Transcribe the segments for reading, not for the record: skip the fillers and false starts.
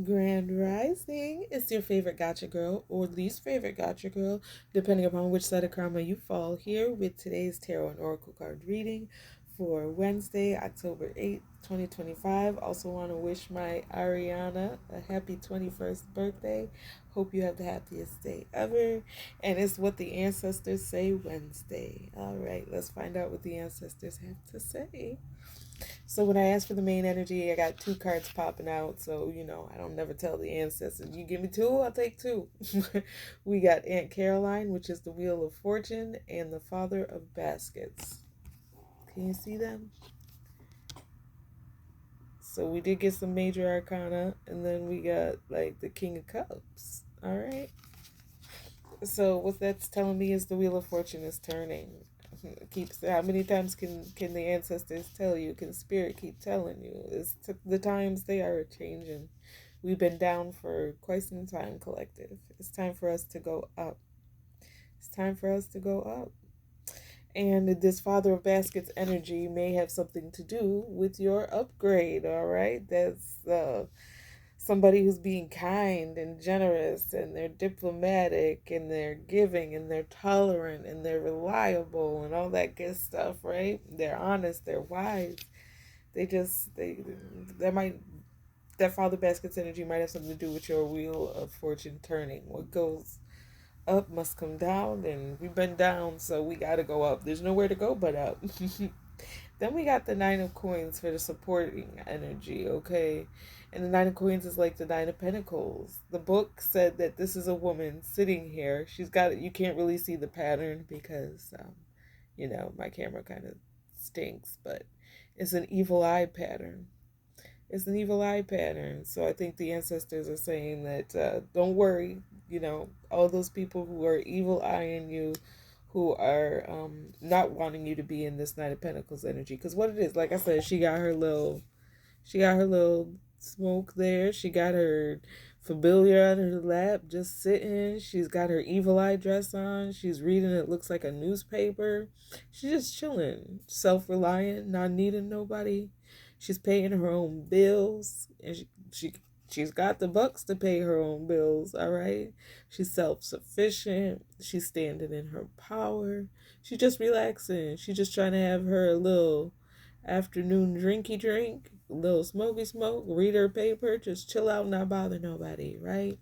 Grand Rising. It's your favorite gotcha girl or least favorite gotcha girl, depending upon which side of karma you fall, here with today's tarot and oracle card reading for Wednesday, October 8th, 2025. Also want to wish my Ariana a happy 21st birthday. Hope you have the happiest day ever. And it's what the ancestors say Wednesday. All right, let's find out what the ancestors have to say. So when I asked for the main energy, I got two cards popping out. So, I don't never tell the ancestors, you give me two, I'll take two. We got Aunt Caroline, which is the Wheel of Fortune, and the Father of Baskets. Can you see them? So we did get some major arcana, and then we got like the King of Cups. All right. So what that's telling me is the Wheel of Fortune is turning. Keeps how many times can the ancestors tell you? Can spirit keep telling you? It's the times they are changing. We've been down for quite some time, collective. It's time for us to go up. It's time for us to go up. And this Father of Baskets energy may have something to do with your upgrade, all right? That's somebody who's being kind and generous, and they're diplomatic, and they're giving, and they're tolerant, and they're reliable, and all that good stuff, right? They're honest, they're wise. That might, that Father Basket's energy might have something to do with your Wheel of Fortune turning. What goes up must come down, and we've been down, so we gotta go up. There's nowhere to go but up. Then we got the Nine of Coins for the supporting energy, okay? And the Nine of Coins is like the Nine of Pentacles. The book said that this is a woman sitting here. She's got, you can't really see the pattern because, my camera kind of stinks, but it's an evil eye pattern. It's an evil eye pattern. So I think the ancestors are saying that don't worry, all those people who are evil eyeing you, who are not wanting you to be in this Knight of Pentacles energy. Because what it is, like I said, she got her little smoke there. She got her familiar on her lap, just sitting. She's got her evil eye dress on. She's reading, it looks like a newspaper. She's just chilling, self-reliant, not needing nobody. She's paying her own bills, and she's got the bucks to pay her own bills, all right? She's self-sufficient. She's standing in her power. She's just relaxing. She's just trying to have her little afternoon drinky drink, a little smoky smoke, read her paper, just chill out, not bother nobody, right?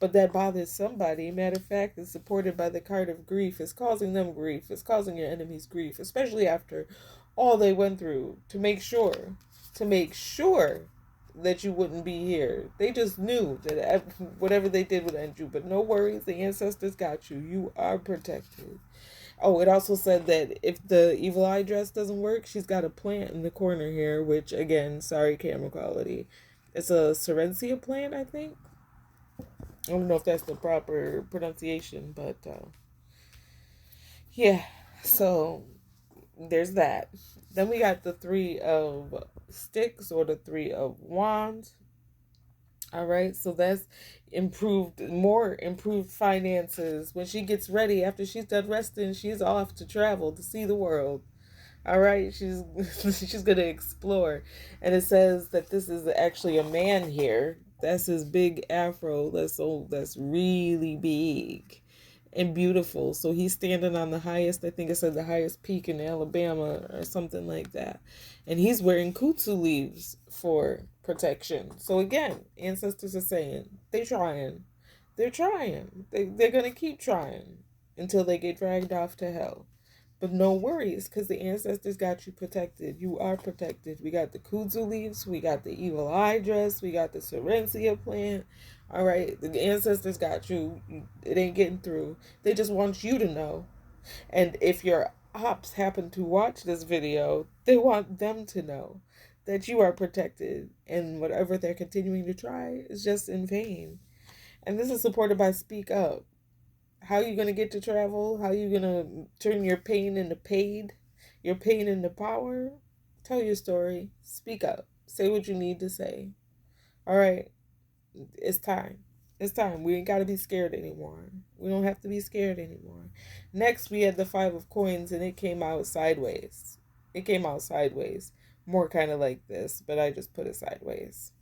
But that bothers somebody. Matter of fact, it's supported by the card of grief. It's causing them grief. It's causing your enemies grief, especially after all they went through to make sure that you wouldn't be here. They just knew that whatever they did would end you. But no worries, the ancestors got you. You are protected. Oh, it also said that if the evil eye dress doesn't work, she's got a plant in the corner here, which, again, sorry, camera quality. It's a Serencia plant, I think. I don't know if that's the proper pronunciation, but yeah. So there's that. Then we got the Three of Sticks or the Three of Wands. All right, so that's more improved finances. When she gets ready, after she's done resting, she's off to travel to see the world. All right, she's she's gonna explore, and it says that this is actually a man here. That's his big afro. That's really big and beautiful. So he's standing on the highest. I think it said the highest peak in Alabama or something like that, and he's wearing kudzu leaves for protection. So again, ancestors are saying they're trying. They're gonna keep trying until they get dragged off to hell. But no worries, because the ancestors got you protected. You are protected. We got the kudzu leaves, we got the evil eye dress, we got the Serencia plant. All right, the ancestors got you. It ain't getting through. They just want you to know. And if your ops happen to watch this video, they want them to know that you are protected. And whatever they're continuing to try is just in vain. And this is supported by Speak Up. How are you going to get to travel? How are you going to turn your pain into paid? Your pain into power? Tell your story. Speak up. Say what you need to say. All right. It's time. It's time. We ain't got to be scared anymore. We don't have to be scared anymore. Next, we had the Five of Coins, and it came out sideways. It came out sideways. More kind of like this, but I just put it sideways.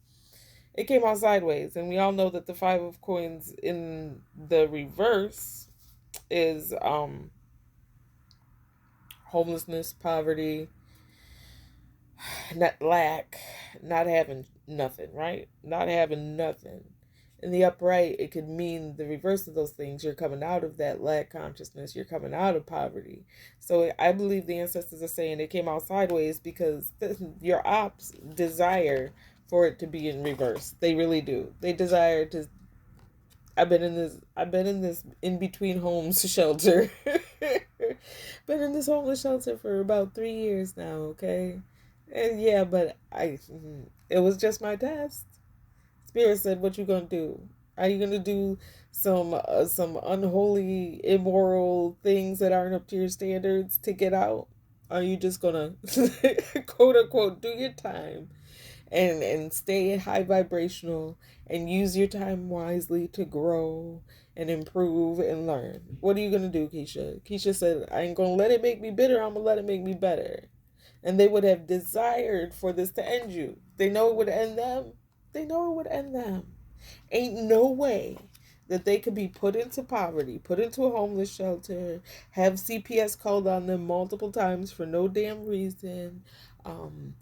It came out sideways, and we all know that the five of coins in the reverse is homelessness, poverty, not lack, not having nothing, right? Not having nothing. In the upright, it could mean the reverse of those things. You're coming out of that lack consciousness. You're coming out of poverty. So I believe the ancestors are saying it came out sideways because your ops desire for it to be in reverse. They really do. They desire to. I've been in this in between homes shelter. Been in this homeless shelter for about 3 years now. Okay, and yeah, but it was just my test. Spirit said, "What you gonna do? Are you gonna do some unholy, immoral things that aren't up to your standards to get out? Are you just gonna quote unquote do your time and stay high vibrational and use your time wisely to grow and improve and learn? What are you gonna do, Keisha?" Keisha said, "I ain't gonna let it make me bitter. I'm gonna let it make me better." And they would have desired for this to end you. They know it would end them. They know it would end them. Ain't no way that they could be put into poverty, put into a homeless shelter, have CPS called on them multiple times for no damn reason, um,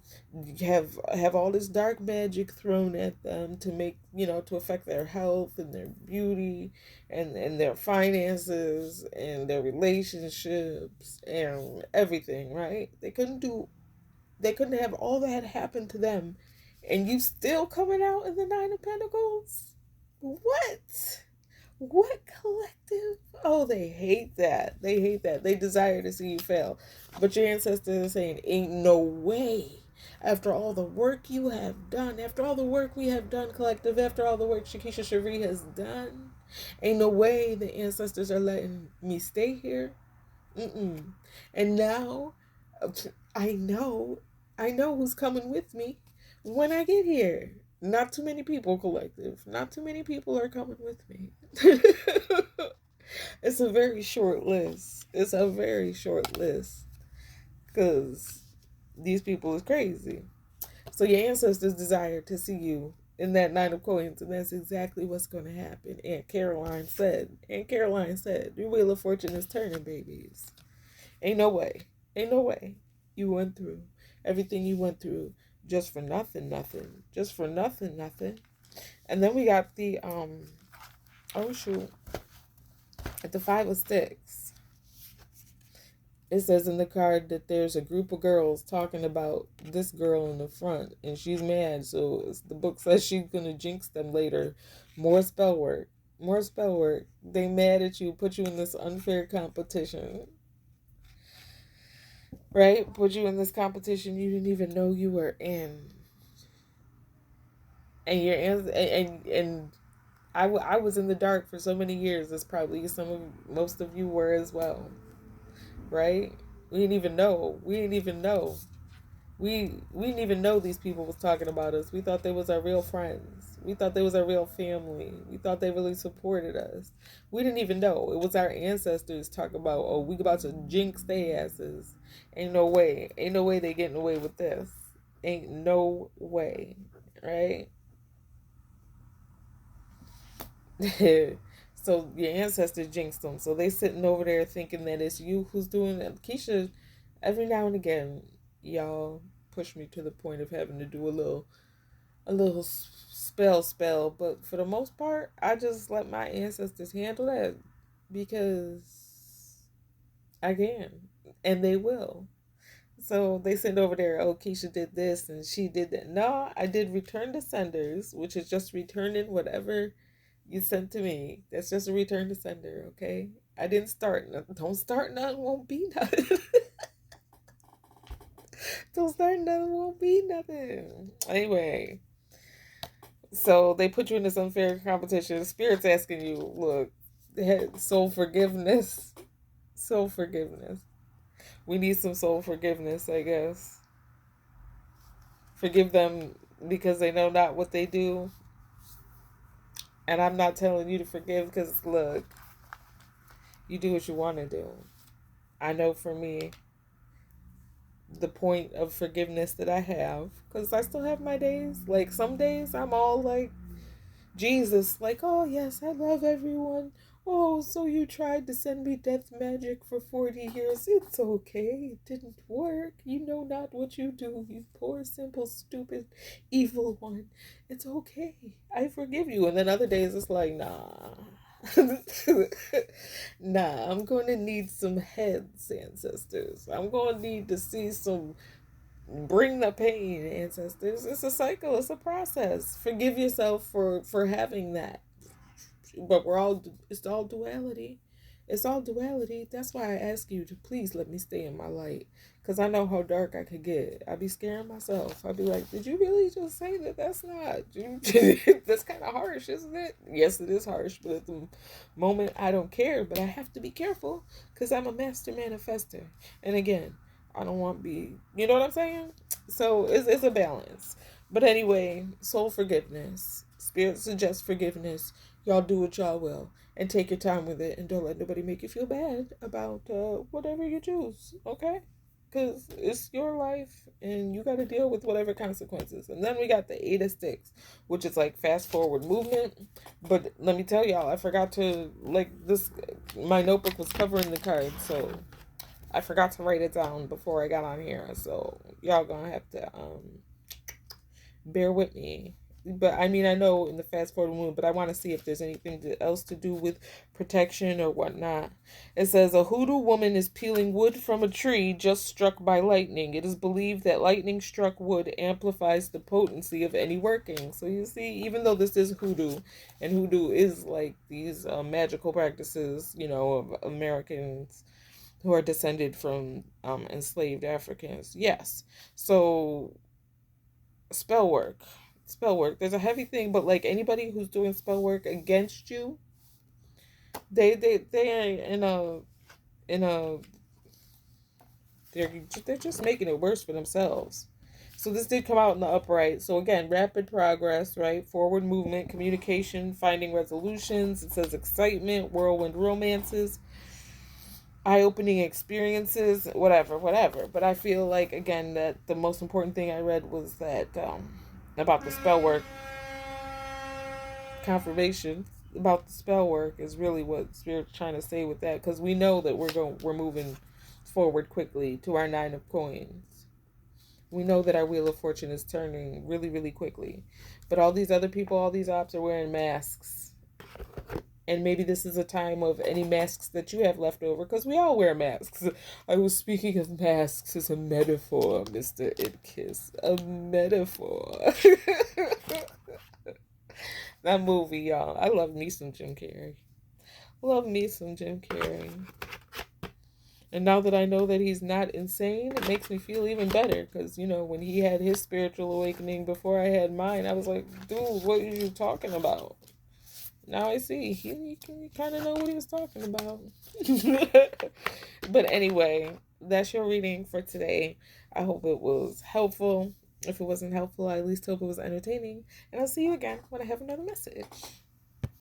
have all this dark magic thrown at them to make, to affect their health and their beauty and their finances and their relationships and everything, right? They couldn't have all that happen to them, and you still coming out in the Nine of Pentacles? What? What collective? Oh, they hate that. They hate that. They desire to see you fail. But your ancestors are saying, ain't no way. After all the work you have done, after all the work we have done, collective, after all the work Shakisha Cherie has done, ain't no way the ancestors are letting me stay here. Mm-mm. And now, I know, I know who's coming with me when I get here. Not too many people, collective. Not too many people are coming with me. It's a very short list. It's a very short list. Because these people is crazy. So your ancestors desire to see you in that Nine of Coins, and that's exactly what's going to happen. Aunt Caroline said, your Wheel of Fortune is turning, babies. Ain't no way. Ain't no way you went through everything you went through just for nothing, nothing. Just for nothing, nothing. And then we got the oh shoot. At the Five of Sticks. It says in the card that there's a group of girls talking about this girl in the front and she's mad, so the book says she's gonna jinx them later. More spell work. More spell work. They mad at you, put you in this unfair competition. Right? Put you in this competition you didn't even know you were in. And your and I was in the dark for so many years, as probably most of you were as well. Right? We didn't even know. We didn't even know. We didn't even know these people was talking about us. We thought they was our real friends. We thought they was our real family. We thought they really supported us. We didn't even know. It was our ancestors talking about, oh, we about to jinx their asses. Ain't no way. Ain't no way they getting away with this. Ain't no way. Right? So your ancestors jinxed them. So they sitting over there thinking that it's you who's doing it. Keisha, every now and again, y'all push me to the point of having to do a little spell. But for the most part, I just let my ancestors handle that because I can, and they will. So they send over there, oh, Keisha did this and she did that. No, I did return to senders, which is just returning whatever you sent to me. That's just a return to sender, okay? I didn't start nothing. Don't start nothing, won't be nothing. Don't start nothing, won't be nothing. Anyway, so they put you in this unfair competition. Spirit's asking you, look, soul forgiveness. Soul forgiveness. We need some soul forgiveness, I guess. Forgive them because they know not what they do. And I'm not telling you to forgive because, look, you do what you want to do. I know for me, the point of forgiveness that I have, because I still have my days. Like some days I'm all like Jesus, like, oh yes, I love everyone. Oh, so you tried to send me death magic for 40 years. It's okay. It didn't work. You know not what you do, you poor, simple, stupid, evil one. It's okay. I forgive you. And then other days it's like, nah. Nah, I'm going to need some heads, ancestors. I'm going to need to see some bring the pain, ancestors. It's a cycle, it's a process. Forgive yourself for having that. But it's all duality. It's all duality. That's why I ask you to please let me stay in my light, because I know how dark I could get. I'd be scaring myself. I'd be like, did you really just say that? That's not that's kind of harsh, isn't it? Yes, it is harsh, but at the moment I don't care. But I have to be careful because I'm a master manifester. And again, I don't want to be, you know what I'm saying? So it's a balance. But anyway, soul forgiveness. Spirit suggests forgiveness. Y'all do what y'all will and take your time with it, and don't let nobody make you feel bad about whatever you choose, okay? Because it's your life and you got to deal with whatever consequences. And then we got the Eight of Sticks, which is like fast forward movement. But let me tell y'all, I forgot to, like, this, my notebook was covering the cards, so I forgot to write it down before I got on here. So y'all gonna have to bear with me. But I mean, I know in the fast forward moon, but I want to see if there's anything else to do with protection or whatnot. It says a hoodoo woman is peeling wood from a tree just struck by lightning. It is believed that lightning struck wood amplifies the potency of any working. So you see, even though this is hoodoo, and hoodoo is like these magical practices, you know, of Americans who are descended from enslaved Africans. Yes. So spell work. Spell work. There's a heavy thing, but like anybody who's doing spell work against you, they are in a they're just making it worse for themselves. So this did come out in the upright. So again, rapid progress, right? Forward movement, communication, finding resolutions. It says excitement, whirlwind romances, eye-opening experiences, whatever. But I feel like again that the most important thing I read was that about the spell work confirmation about the spell work is really what Spirit's trying to say with that, because we know that we're moving forward quickly to our Nine of Coins. We know that our Wheel of Fortune is turning really quickly, but all these other people, all these ops are wearing masks. And maybe this is a time of any masks that you have left over, because we all wear masks. I was speaking of masks as a metaphor, Mr. Idkiss. A metaphor. That movie, y'all. I love me some Jim Carrey. Love me some Jim Carrey. And now that I know that he's not insane, it makes me feel even better. Because, you know, when he had his spiritual awakening before I had mine, I was like, dude, what are you talking about? Now I see. He kind of know what he was talking about. But anyway, that's your reading for today. I hope it was helpful. If it wasn't helpful, I at least hope it was entertaining. And I'll see you again when I have another message.